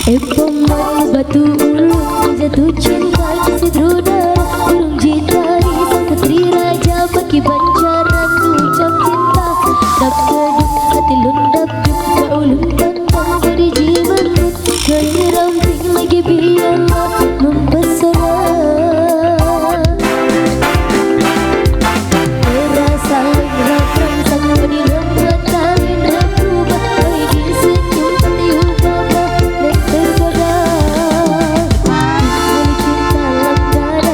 Pemat batu ulung jatuh cinta kesidru darah burung jitari sang putri raja bagi bancaran ucap cinta dap keduk hati lundap juk ulung pandang dari jimat gaya ramping lagi biarlah mempesona. Terasa lengkap sang menirang matangin berubah baik di senyum hati ubah dan tergoda. Cinta dalam dada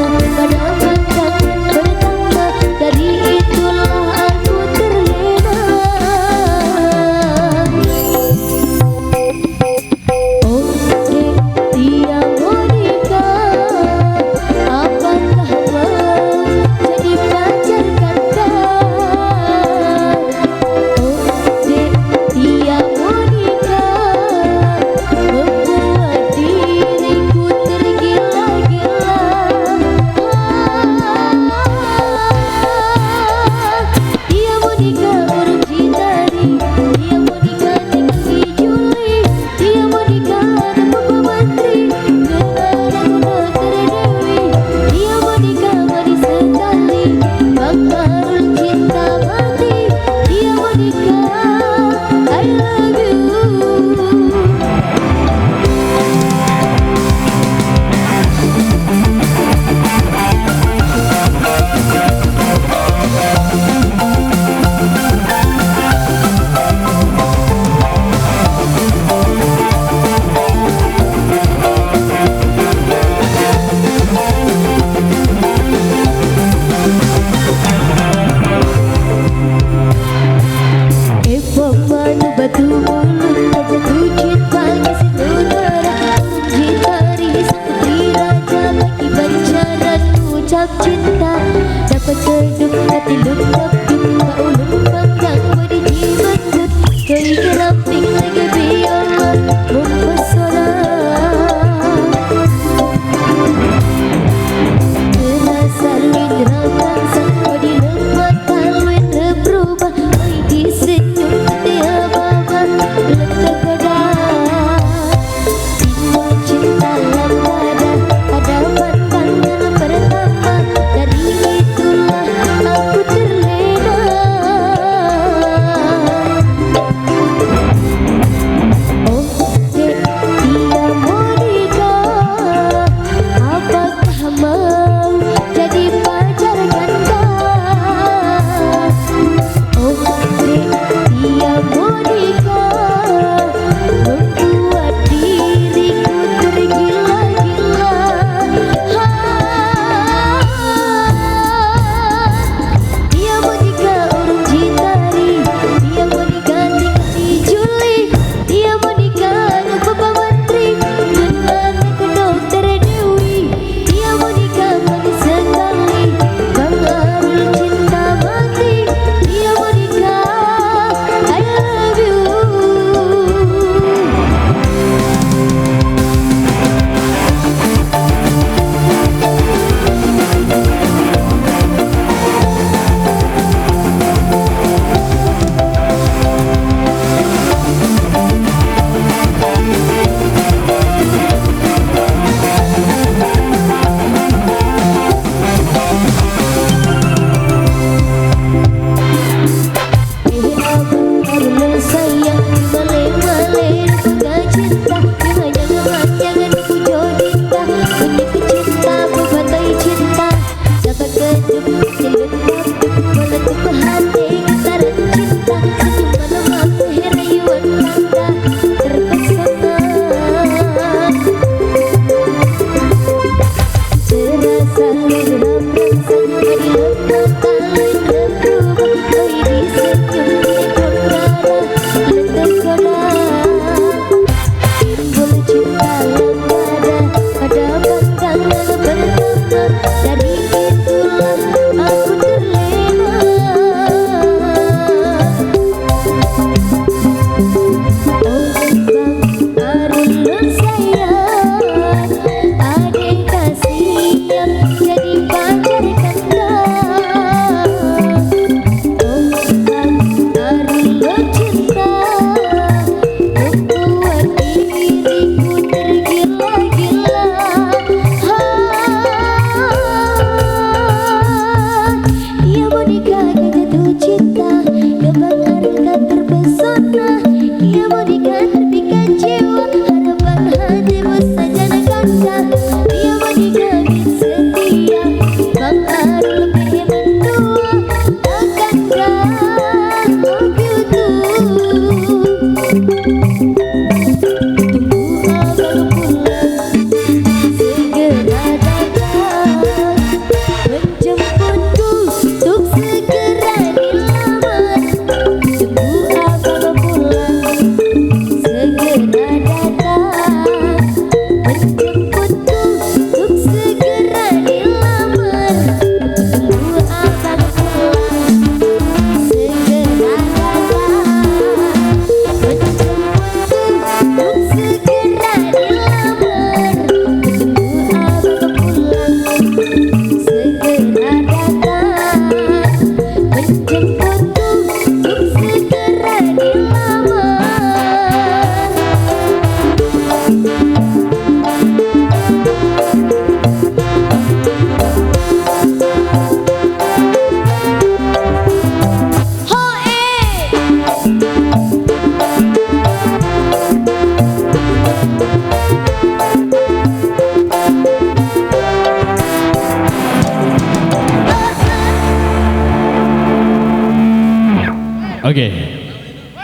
Oke.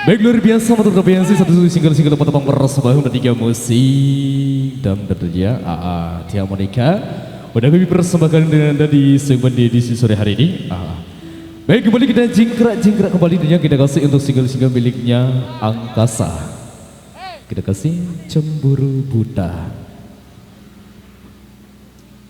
Baik, luar biasa untuk terbiasa satu single-single potong persembahkan tiga musik dan tentunya Tia Monica udah kami persembahkan dengan Anda di segmen di edisi sore hari ini. Baik, kembali kita jingkrak kembali dengan kita kasih untuk single-single miliknya Angkasa. Kita kasih Cemburu Buta.